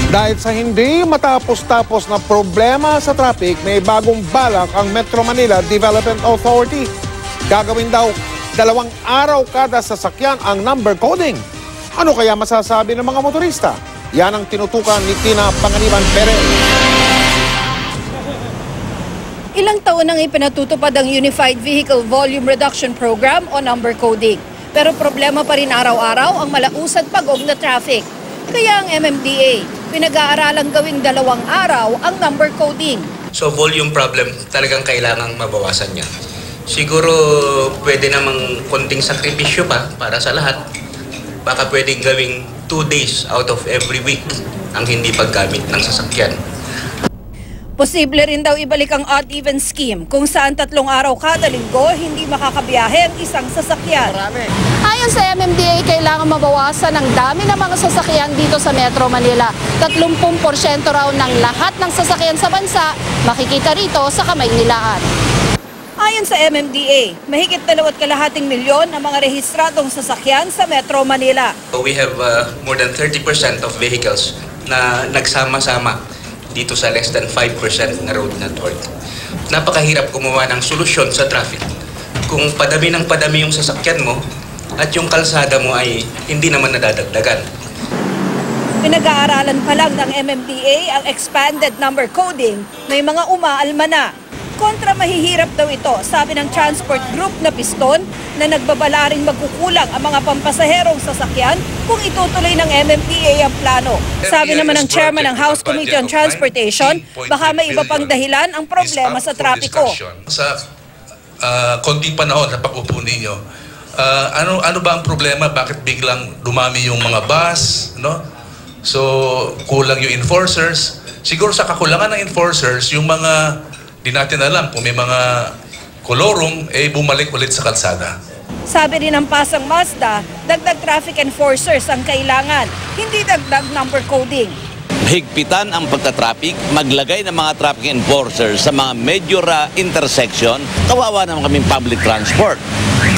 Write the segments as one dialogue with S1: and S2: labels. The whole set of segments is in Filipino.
S1: Dahil sa hindi matapos-tapos na problema sa traffic, may bagong balak ang Metro Manila Development Authority. Gagawin daw 2 araw kada sasakyan ang number coding. Ano kaya masasabi ng mga motorista? Yan ang tinutukan ni Tina Panganiban Perez.
S2: Ilang taon nang ipinatutupad ang Unified Vehicle Volume Reduction Program o number coding. Pero problema pa rin araw-araw ang malausad pagog na traffic. Kaya ang MMDA, pinag-aaralang gawing 2 araw ang number coding.
S3: So volume problem talagang kailangang mabawasan niya. Siguro pwede namang konting sakripisyo pa para sa lahat. Baka pwedeng gawing 2 days out of every week ang hindi paggamit ng sasakyan.
S2: Posible rin daw ibalik ang odd-even scheme kung saan 3 araw kada linggo hindi makakabiyahe ang isang sasakyan.
S4: Ayon sa MMDA, kailangan mabawasan ang dami ng mga sasakyan dito sa Metro Manila. 30% raw ng lahat ng sasakyan sa bansa makikita rito sa Kamaynilaan.
S2: Ayon sa MMDA, mahigit 2.2 milyon ang mga rehistradong sasakyan sa Metro Manila.
S3: We have more than 30% of vehicles na nagsama-sama dito sa less than 5% na road network. Napakahirap gumawa ng solusyon sa traffic kung padami ng padami yung sasakyan mo at yung kalsada mo ay hindi naman nadadagdagan.
S2: Pinag-aaralan pa lang ng MMDA ang expanded number coding, may mga umaalma na. Kontra mahihirap daw ito, sabi ng transport group na Piston na nagbabala ring magkukulang ang mga pampasaherong sasakyan kung itutuloy ng MMDA ang plano. Sabi naman ng chairman ng House Committee on Transportation, baka may iba pang dahilan ang problema sa trapiko.
S5: Sa konting panahon na pag-upo ninyo, ano ba ang problema? Bakit biglang dumami yung mga bus? No? So, kulang yung enforcers. Siguro sa kakulangan ng enforcers, yung mga di natin alam kung may mga kolorong, bumalik ulit sa kalsada.
S2: Sabi rin ng Pasang Mazda, dagdag traffic enforcers ang kailangan, hindi dagdag number coding.
S6: Higpitan ang pagtatraffic, maglagay ng mga traffic enforcers sa mga major intersection, kawawa naman kaming public transport.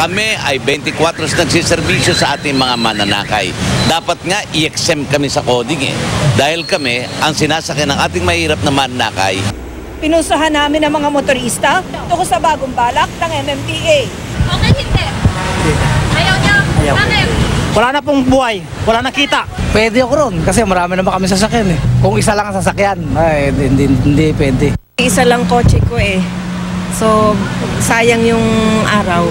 S6: Kami ay 24 nagsiservisyo sa ating mga mananakay. Dapat nga i-exempt kami sa coding dahil kami ang sinasakyan ng ating mahirap na mananakay.
S2: Pinusahan namin ang mga motorista tungkol sa bagong balak ng MMDA.
S4: Okay, hindi. Ayaw niya. Bakit?
S7: Wala na pong buhay, wala na kita. Pwede ako ron kasi marami naman kami sasakyan . Kung isa lang ang sasakyan, ay hindi pwede.
S8: Isa lang kotse ko . So, sayang yung araw.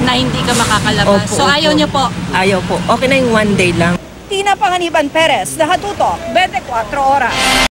S4: Na hindi ka makakalabas.
S8: Opo,
S4: So ayaw niyo po?
S8: Ayaw po. Okay na yung 1 day lang.
S2: Tina Panganiban Perez, Nakatutok, 24 Oras.